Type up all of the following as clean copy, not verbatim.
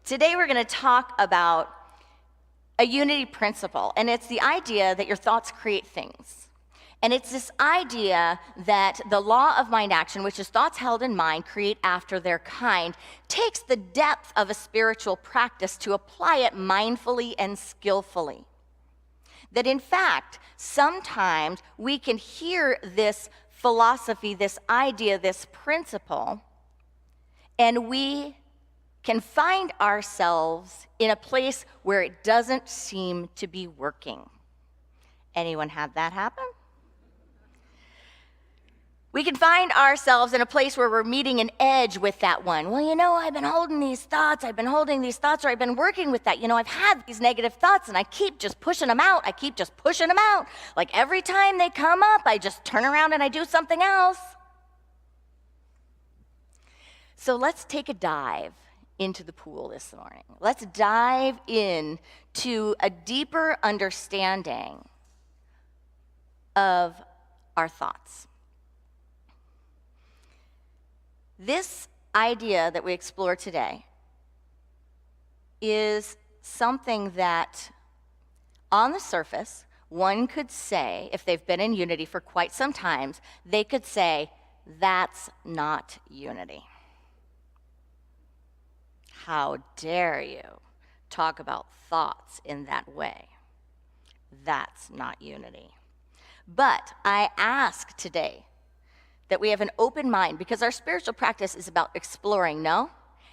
Today we're going to talk about a unity principle, and it's the idea that your thoughts create things. And it's this idea that the law of mind action, which is thoughts held in mind create after their kind, takes the depth of a spiritual practice to apply it mindfully and skillfully. That in fact, sometimes we can hear this philosophy, this idea, this principle, and we can find ourselves in a place where it doesn't seem to be working. Anyone had that happen? We can find ourselves in a place where we're meeting an edge with that one. Well, I've been holding these thoughts, or I've been working with that. I've had these negative thoughts, and I keep just pushing them out. Like every time they come up, I just turn around and I do something else. So let's take a dive into the pool this morning. Let's dive in to a deeper understanding of our thoughts. This idea that we explore today is something that, on the surface, one could say, if they've been in unity for quite some time, they could say, that's not unity. How dare you talk about thoughts in that way? That's not unity. But I ask today that we have an open mind, because our spiritual practice is about exploring, no?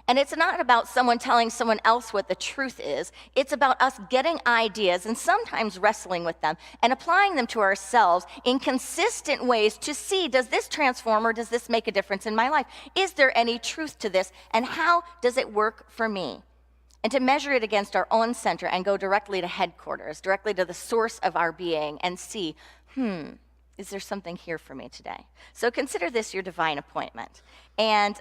And it's not about someone telling someone else what the truth is. It's about us getting ideas and sometimes wrestling with them and applying them to ourselves in consistent ways to see, does this transform or does this make a difference in my life? Is there any truth to this? And how does it work for me? And to measure it against our own center and go directly to headquarters, directly to the source of our being and see, is there something here for me today? So consider this your divine appointment. And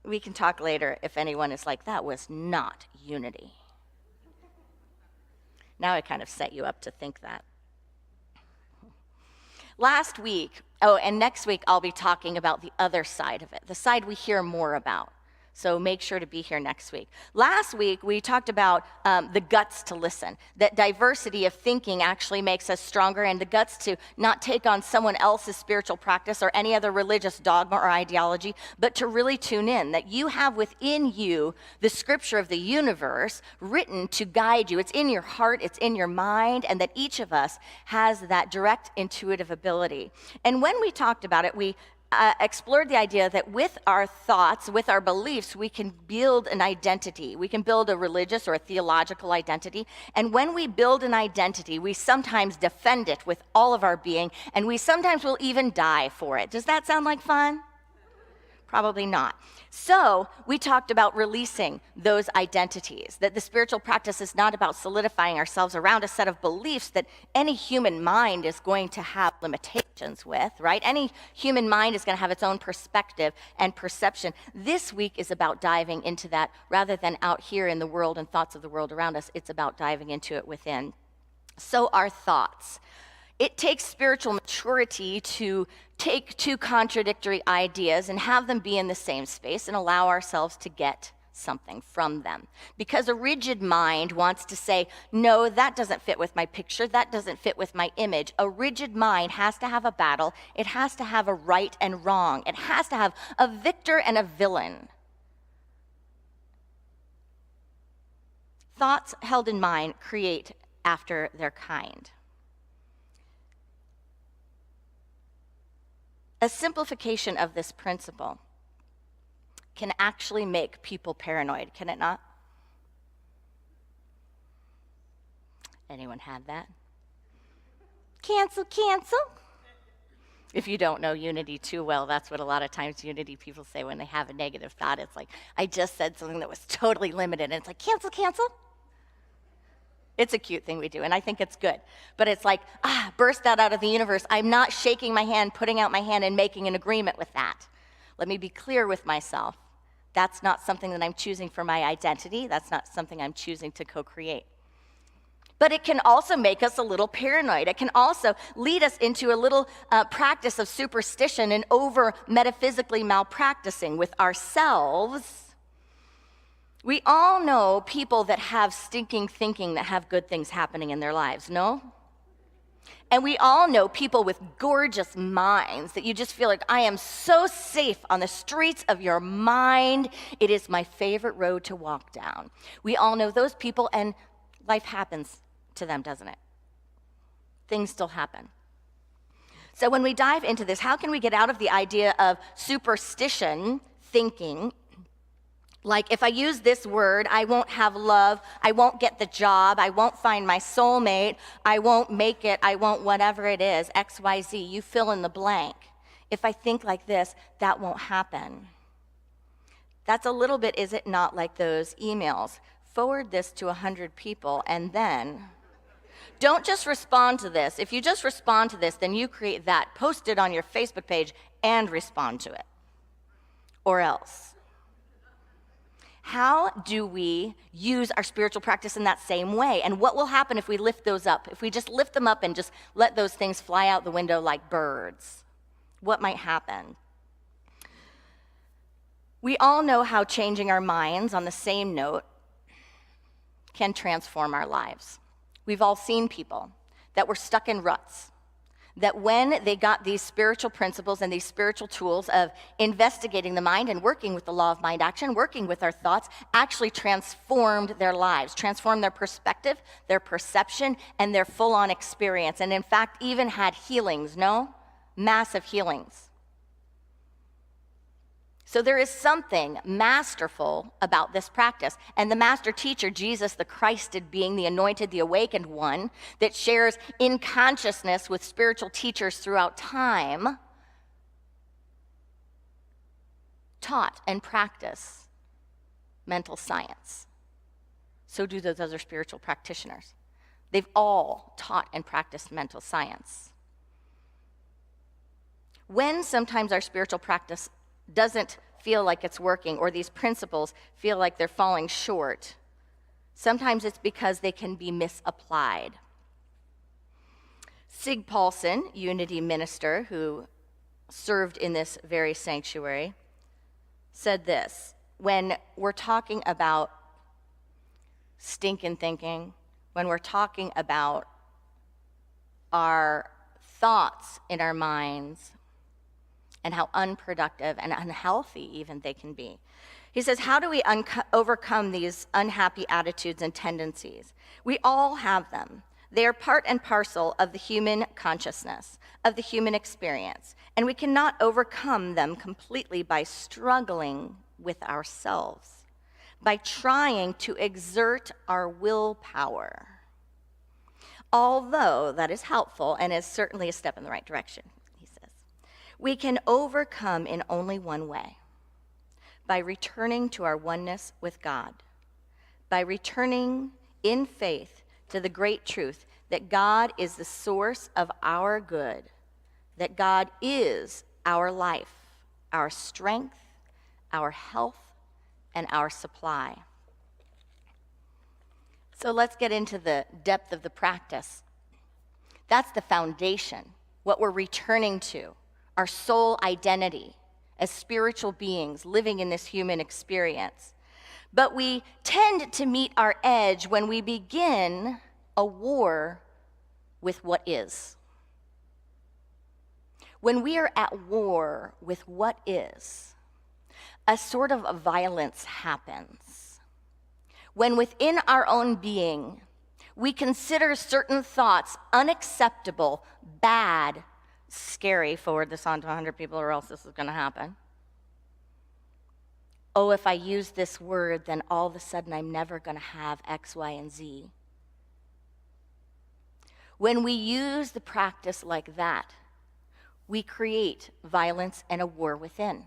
we can talk later if anyone is like, that was not unity. Now I kind of set you up to think that. Last week, and next week I'll be talking about the other side of it, the side we hear more about. So make sure to be here next week. Last week, we talked about the guts to listen, that diversity of thinking actually makes us stronger, and the guts to not take on someone else's spiritual practice or any other religious dogma or ideology, but to really tune in, that you have within you the scripture of the universe written to guide you. It's in your heart, it's in your mind, and that each of us has that direct intuitive ability. And when we talked about it, we explored the idea that with our thoughts, with our beliefs, we can build an identity. We can build a religious or a theological identity. And when we build an identity, we sometimes defend it with all of our being, and we sometimes will even die for it. Does that sound like fun? Probably not. So we talked about releasing those identities, that the spiritual practice is not about solidifying ourselves around a set of beliefs that any human mind is going to have limitations with, right? Any human mind is going to have its own perspective and perception. This week is about diving into that rather than out here in the world and thoughts of the world around us. It's about diving into it within. So our thoughts. It takes spiritual maturity to take two contradictory ideas and have them be in the same space and allow ourselves to get something from them. Because a rigid mind wants to say, no, that doesn't fit with my picture, that doesn't fit with my image. A rigid mind has to have a battle. It has to have a right and wrong. It has to have a victor and a villain. Thoughts held in mind create after their kind. A simplification of this principle can actually make people paranoid, can it not? Anyone had that? Cancel. If you don't know unity too well, that's what a lot of times unity people say when they have a negative thought. It's like, I just said something that was totally limited, and it's like, cancel. It's a cute thing we do, and I think it's good. But it's like, burst that out of the universe. I'm not shaking my hand, putting out my hand, and making an agreement with that. Let me be clear with myself. That's not something that I'm choosing for my identity. That's not something I'm choosing to co-create. But it can also make us a little paranoid. It can also lead us into a little practice of superstition and over metaphysically malpracticing with ourselves We all know people that have stinking thinking that have good things happening in their lives, no? And we all know people with gorgeous minds that you just feel like, I am so safe on the streets of your mind. It is my favorite road to walk down. We all know those people, and life happens to them, doesn't it? Things still happen. So when we dive into this, how can we get out of the idea of superstition thinking? Like, if I use this word, I won't have love, I won't get the job, I won't find my soulmate, I won't make it, I won't whatever it is, X, Y, Z, you fill in the blank. If I think like this, that won't happen. That's a little bit, is it not, like those emails? Forward this to 100 people, and then don't just respond to this. If you just respond to this, then you create that, post it on your Facebook page, and respond to it. Or else. How do we use our spiritual practice in that same way? And what will happen if we lift those up? If we just lift them up and just let those things fly out the window like birds? What might happen? We all know how changing our minds on the same note can transform our lives. We've all seen people that were stuck in ruts, that when they got these spiritual principles and these spiritual tools of investigating the mind and working with the law of mind action, working with our thoughts, actually transformed their lives, transformed their perspective, their perception, and their full-on experience, and in fact, even had healings, no? Massive healings. So there is something masterful about this practice. And the master teacher, Jesus the Christed being the anointed, the awakened one, that shares in consciousness with spiritual teachers throughout time, taught and practiced mental science. So do those other spiritual practitioners. They've all taught and practiced mental science. When sometimes our spiritual practice doesn't feel like it's working, or these principles feel like they're falling short, sometimes it's because they can be misapplied. Sig Paulson, Unity minister who served in this very sanctuary, said this: when we're talking about stinking thinking, when we're talking about our thoughts in our minds, and how unproductive and unhealthy even they can be. He says, how do we overcome these unhappy attitudes and tendencies? We all have them. They are part and parcel of the human consciousness, of the human experience, and we cannot overcome them completely by struggling with ourselves, by trying to exert our willpower. Although that is helpful and is certainly a step in the right direction. We can overcome in only one way: by returning to our oneness with God, by returning in faith to the great truth that God is the source of our good, that God is our life, our strength, our health, and our supply. So let's get into the depth of the practice. That's the foundation, what we're returning to. Our soul identity as spiritual beings living in this human experience. But we tend to meet our edge when we begin a war with what is. When we are at war with what is, a sort of a violence happens. When within our own being, we consider certain thoughts unacceptable, bad, scary, forward this on to 100 people or else this is going to happen. Oh, if I use this word, then all of a sudden I'm never going to have X, Y, and Z. When we use the practice like that, we create violence and a war within.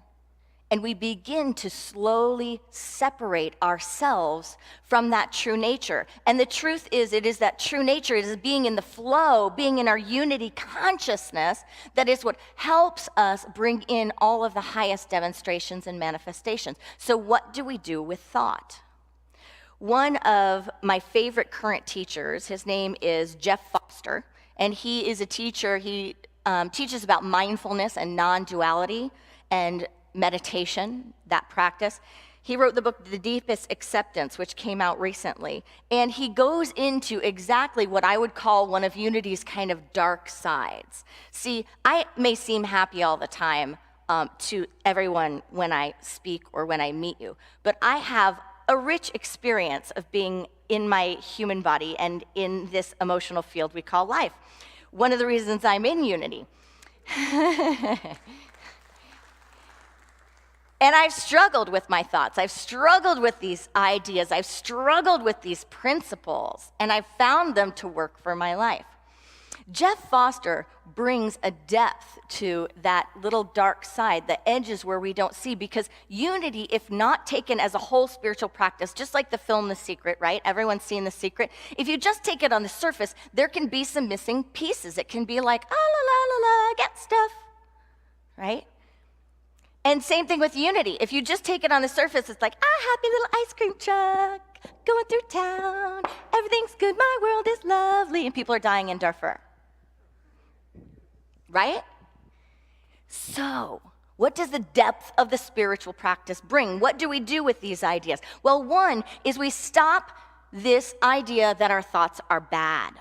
And we begin to slowly separate ourselves from that true nature. And the truth is, it is that true nature, it is being in the flow, being in our unity consciousness, that is what helps us bring in all of the highest demonstrations and manifestations. So what do we do with thought? One of my favorite current teachers, his name is Jeff Foster, and he is a teacher. He teaches about mindfulness and non-duality and meditation, that practice. He wrote the book, The Deepest Acceptance, which came out recently. And he goes into exactly what I would call one of Unity's kind of dark sides. See, I may seem happy all the time to everyone when I speak or when I meet you, but I have a rich experience of being in my human body and in this emotional field we call life. One of the reasons I'm in Unity. And I've struggled with my thoughts. I've struggled with these ideas. I've struggled with these principles, and I've found them to work for my life. Jeff Foster brings a depth to that little dark side, the edges where we don't see, because unity, if not taken as a whole spiritual practice, just like the film The Secret, right? Everyone's seen The Secret. If you just take it on the surface, there can be some missing pieces. It can be like, la la la la, get stuff, right? And same thing with unity. If you just take it on the surface, it's like, happy little ice cream truck going through town. Everything's good, my world is lovely. And people are dying in Darfur. Right? So, what does the depth of the spiritual practice bring? What do we do with these ideas? Well, one is we stop this idea that our thoughts are bad.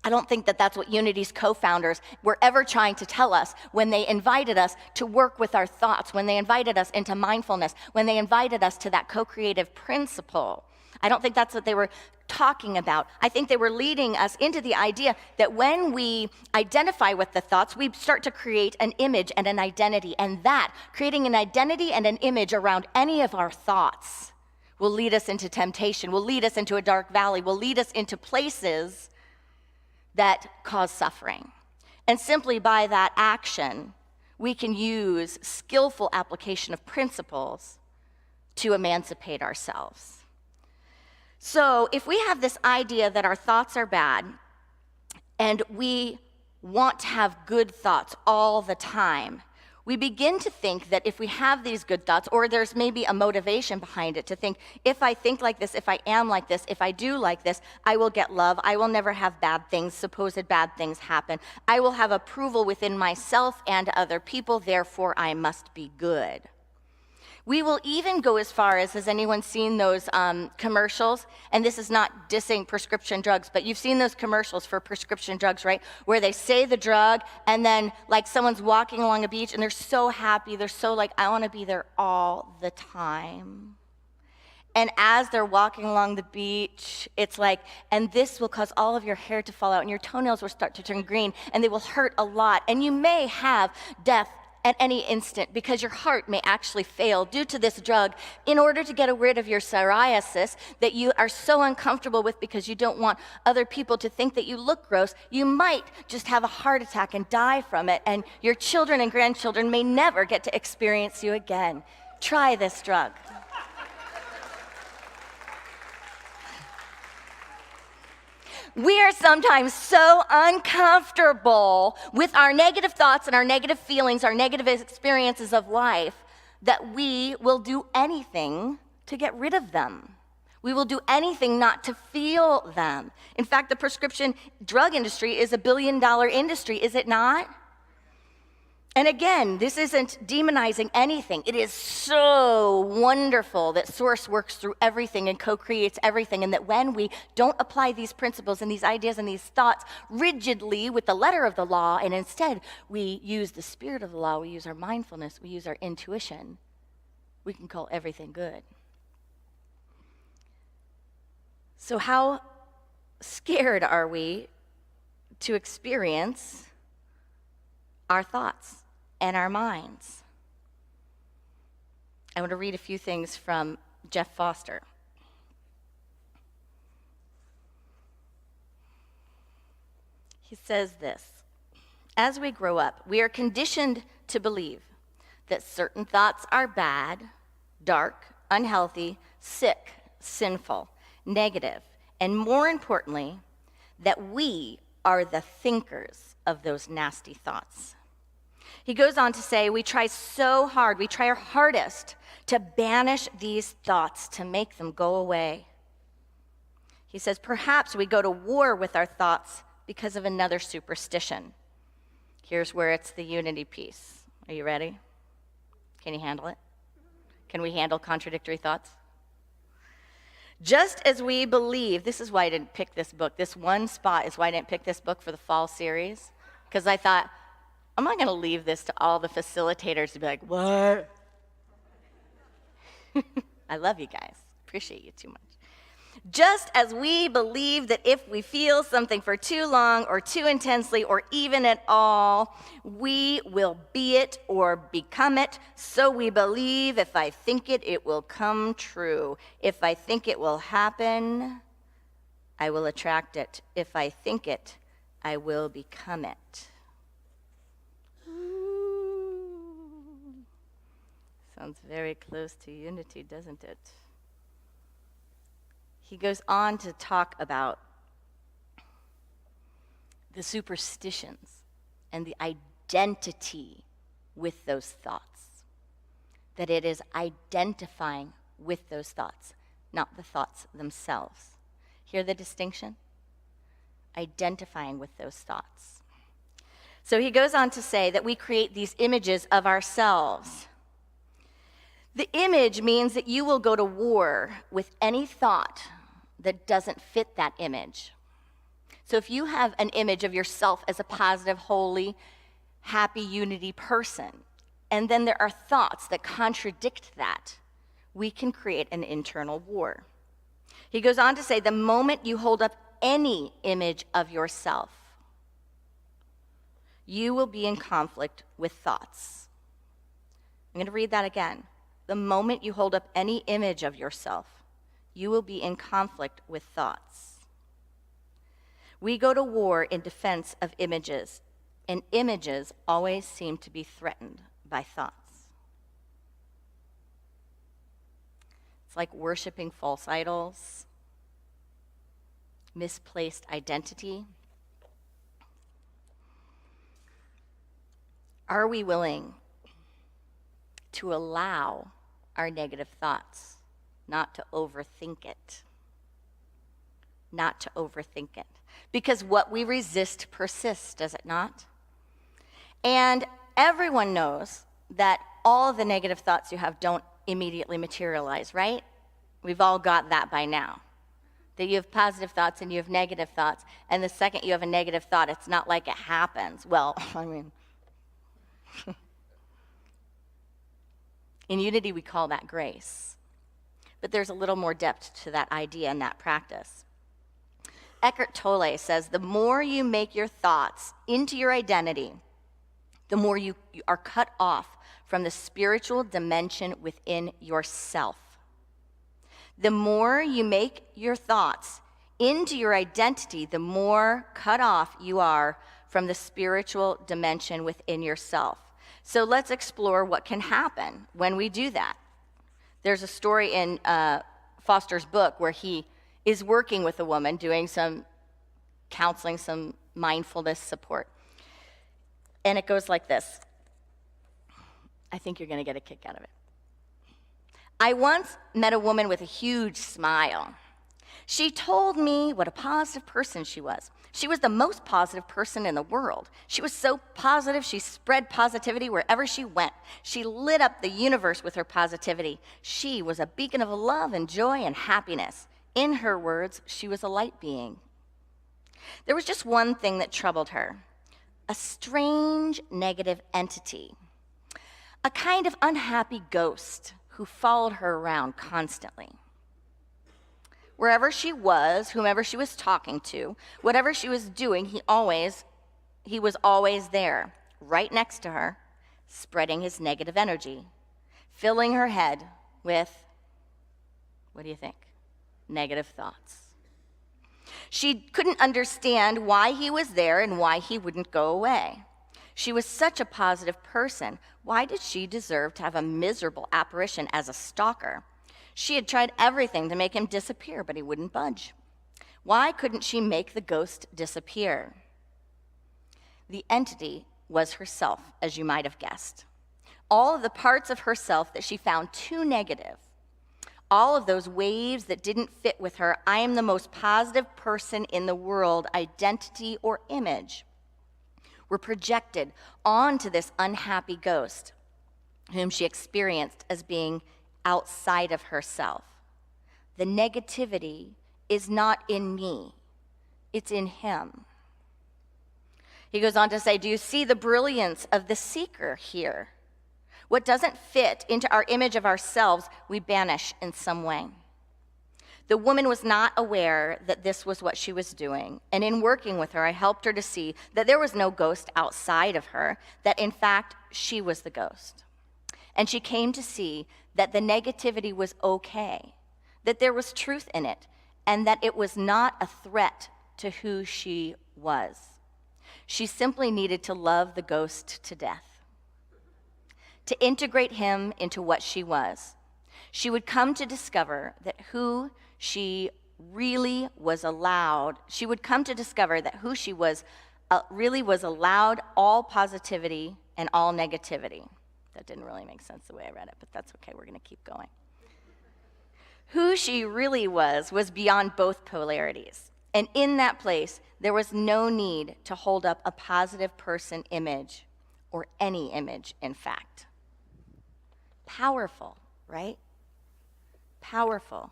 I don't think that that's what Unity's co-founders were ever trying to tell us when they invited us to work with our thoughts, when they invited us into mindfulness, when they invited us to that co-creative principle. I don't think that's what they were talking about. I think they were leading us into the idea that when we identify with the thoughts, we start to create an image and an identity, and that, creating an identity and an image around any of our thoughts, will lead us into temptation, will lead us into a dark valley, will lead us into places that cause suffering. And simply by that action, we can use skillful application of principles to emancipate ourselves. So if we have this idea that our thoughts are bad and we want to have good thoughts all the time, we begin to think that if we have these good thoughts, or there's maybe a motivation behind it to think, if I think like this, if I am like this, if I do like this, I will get love, I will never have bad things, supposed bad things happen. I will have approval within myself and other people, therefore I must be good. We will even go as far as, has anyone seen those commercials? And this is not dissing prescription drugs, but you've seen those commercials for prescription drugs, right? Where they say the drug, and then like someone's walking along a beach, and they're so happy, they're so like, I want to be there all the time. And as they're walking along the beach, it's like, and this will cause all of your hair to fall out, and your toenails will start to turn green, and they will hurt a lot. And you may have death at any instant, because your heart may actually fail due to this drug in order to get rid of your psoriasis that you are so uncomfortable with because you don't want other people to think that you look gross. You might just have a heart attack and die from it, and your children and grandchildren may never get to experience you again. Try this drug. We are sometimes so uncomfortable with our negative thoughts and our negative feelings, our negative experiences of life, that we will do anything to get rid of them. We will do anything not to feel them. In fact, the prescription drug industry is $1 billion industry, is it not? And again, this isn't demonizing anything. It is so wonderful that Source works through everything and co-creates everything, and that when we don't apply these principles and these ideas and these thoughts rigidly with the letter of the law, and instead we use the spirit of the law, we use our mindfulness, we use our intuition, we can call everything good. So how scared are we to experience our thoughts and our minds? I want to read a few things from Jeff Foster. He says this: as we grow up, we are conditioned to believe that certain thoughts are bad, dark, unhealthy, sick, sinful, negative, and more importantly, that we are the thinkers of those nasty thoughts. He goes on to say, we try so hard, we try our hardest to banish these thoughts, to make them go away. He says, perhaps we go to war with our thoughts because of another superstition. Here's where it's the unity piece. Are you ready? Can you handle it? Can we handle contradictory thoughts? Just as we believe, this is why I didn't pick this book. This one spot is why I didn't pick this book for the fall series, because I thought, I'm not going to leave this to all the facilitators to be like, what? I love you guys. Appreciate you too much. Just as we believe that if we feel something for too long or too intensely or even at all, we will be it or become it, so we believe if I think it, it will come true. If I think it will happen, I will attract it. If I think it, I will become it. Ooh. Sounds very close to unity, doesn't it? He goes on to talk about the superstitions and the identity with those thoughts. That it is identifying with those thoughts, not the thoughts themselves. Hear the distinction? Identifying with those thoughts. So he goes on to say that we create these images of ourselves. The image means that you will go to war with any thought that doesn't fit that image. So if you have an image of yourself as a positive, holy, happy, unity person, and then there are thoughts that contradict that, we can create an internal war. He goes on to say, the moment you hold up any image of yourself, you will be in conflict with thoughts. I'm going to read that again. The moment you hold up any image of yourself, you will be in conflict with thoughts. We go to war in defense of images, and images always seem to be threatened by thoughts. It's like worshiping false idols, misplaced identity. Are we willing to allow our negative thoughts, not to overthink it? Not to overthink it. Because what we resist persists, does it not? And everyone knows that all of the negative thoughts you have don't immediately materialize, right? We've all got that by now. That you have positive thoughts and you have negative thoughts, and the second you have a negative thought, it's not like it happens. Well, I mean, in unity, we call that grace. But there's a little more depth to that idea and that practice. Eckhart Tolle says, the more you make your thoughts into your identity, the more you are cut off from the spiritual dimension within yourself. The more you make your thoughts into your identity, the more cut off you are from the spiritual dimension within yourself. So let's explore what can happen when we do that. There's a story in Foster's book where he is working with a woman, doing some counseling, some mindfulness support. And it goes like this. I think you're going to get a kick out of it. I once met a woman with a huge smile. She told me what a positive person she was. She was the most positive person in the world. She was so positive, she spread positivity wherever she went. She lit up the universe with her positivity. She was a beacon of love and joy and happiness. In her words, she was a light being. There was just one thing that troubled her, a strange negative entity, a kind of unhappy ghost who followed her around constantly. Wherever she was, whomever she was talking to, whatever she was doing, he was always there, right next to her, spreading his negative energy, filling her head with, what do you think? Negative thoughts. She couldn't understand why he was there and why he wouldn't go away. She was such a positive person. Why did she deserve to have a miserable apparition as a stalker? She had tried everything to make him disappear, but he wouldn't budge. Why couldn't she make the ghost disappear? The entity was herself, as you might have guessed. All of the parts of herself that she found too negative, all of those waves that didn't fit with her, I am the most positive person in the world, identity or image, were projected onto this unhappy ghost, whom she experienced as being outside of herself. The negativity is not in me, it's in him. He goes on to say, do you see the brilliance of the seeker here? What doesn't fit into our image of ourselves, we banish in some way. The woman was not aware that this was what she was doing, and in working with her, I helped her to see that there was no ghost outside of her, that in fact, she was the ghost. And she came to see that the negativity was okay, that there was truth in it, and that it was not a threat to who she was. She simply needed to love the ghost to death, to integrate him into what she was. She would come to discover that who she really was allowed, she would come to discover that who she was really was allowed all positivity and all negativity. That didn't really make sense the way I read it, but that's okay, we're gonna keep going. Who she really was beyond both polarities. And in that place, there was no need to hold up a positive person image, or any image, in fact. Powerful, right? Powerful.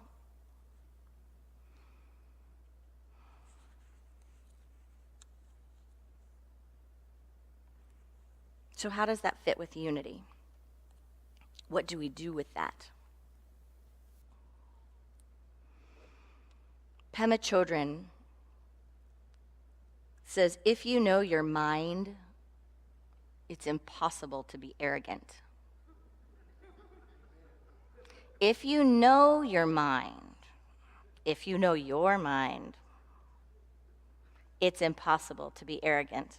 So how does that fit with unity? What do we do with that? Pema Chodron says, if you know your mind, it's impossible to be arrogant. If you know your mind, it's impossible to be arrogant.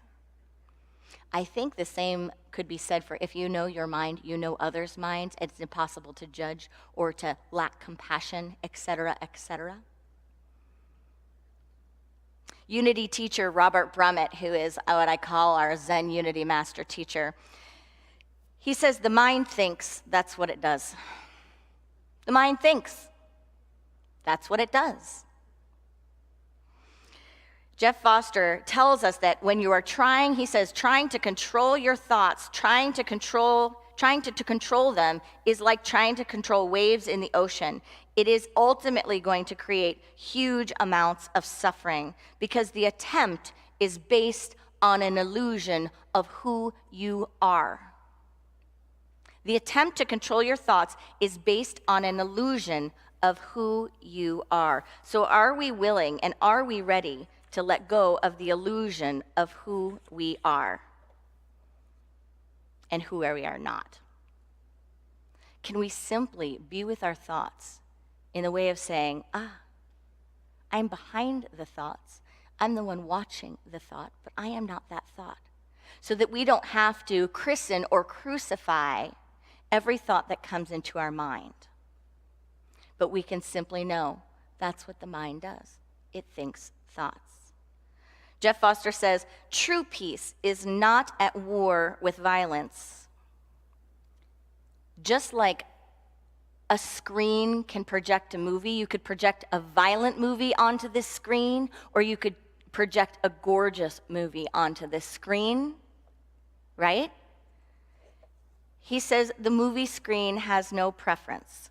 I think the same could be said for if you know your mind, you know others' minds. It's impossible to judge or to lack compassion, etc., etc. Unity teacher Robert Brummett, who is what I call our Zen Unity master teacher, he says the mind thinks, that's what it does. The mind thinks, that's what it does. Jeff Foster tells us that when you are trying to control your thoughts, trying to control them is like trying to control waves in the ocean. It is ultimately going to create huge amounts of suffering because the attempt is based on an illusion of who you are. The attempt to control your thoughts is based on an illusion of who you are. So are we willing and are we ready to let go of the illusion of who we are and who we are not? Can we simply be with our thoughts in the way of saying, I'm behind the thoughts. I'm the one watching the thought, but I am not that thought. So that we don't have to christen or crucify every thought that comes into our mind. But we can simply know that's what the mind does. It thinks thoughts. Jeff Foster says, true peace is not at war with violence. Just like a screen can project a movie, you could project a violent movie onto this screen, or you could project a gorgeous movie onto this screen, right? He says the movie screen has no preference.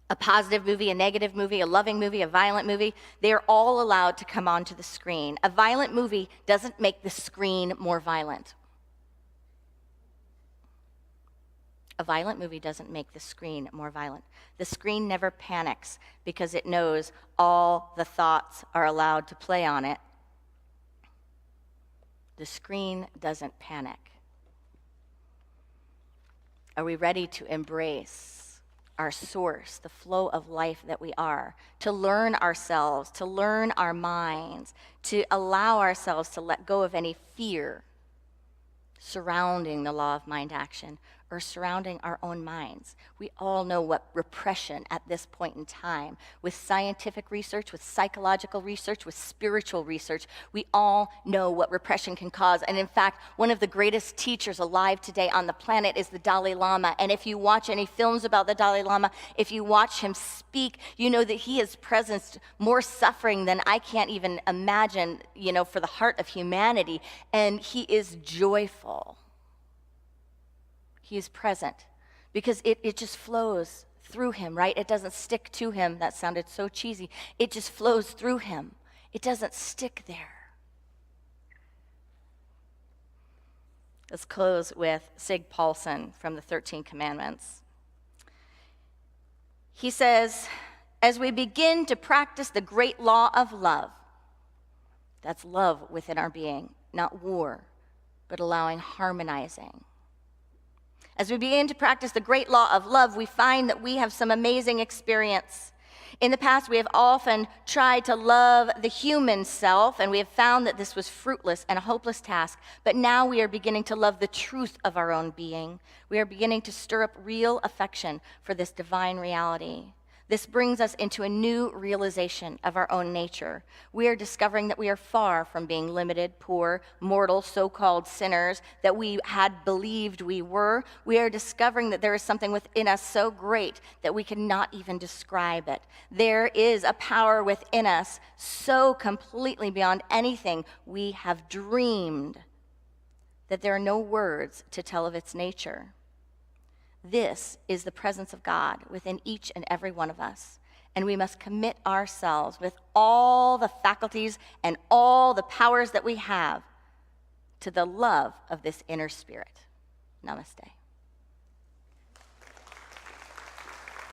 A positive movie, a negative movie, a loving movie, a violent movie, they are all allowed to come onto the screen. A violent movie doesn't make the screen more violent. A violent movie doesn't make the screen more violent. The screen never panics because it knows all the thoughts are allowed to play on it. The screen doesn't panic. Are we ready to embrace our source, the flow of life that we are, to learn ourselves, to learn our minds, to allow ourselves to let go of any fear surrounding the law of mind action or surrounding our own minds? We all know what repression at this point in time, with scientific research, with psychological research, with spiritual research, we all know what repression can cause. And in fact, one of the greatest teachers alive today on the planet is the Dalai Lama. And if you watch any films about the Dalai Lama, if you watch him speak, you know that he has presenced more suffering than I can't even imagine, for the heart of humanity. And he is joyful. He is present because it just flows through him, right? It doesn't stick to him. That sounded so cheesy. It just flows through him. It doesn't stick there. Let's close with Sig Paulson from the 13 Commandments. He says, as we begin to practice the great law of love, that's love within our being, not war, but allowing harmonizing. As we begin to practice the great law of love, we find that we have some amazing experience. In the past, we have often tried to love the human self, and we have found that this was fruitless and a hopeless task. But now we are beginning to love the truth of our own being. We are beginning to stir up real affection for this divine reality. This brings us into a new realization of our own nature. We are discovering that we are far from being limited, poor, mortal, so-called sinners that we had believed we were. We are discovering that there is something within us so great that we cannot even describe it. There is a power within us so completely beyond anything we have dreamed that there are no words to tell of its nature. This is the presence of God within each and every one of us, and we must commit ourselves with all the faculties and all the powers that we have to the love of this inner spirit. Namaste.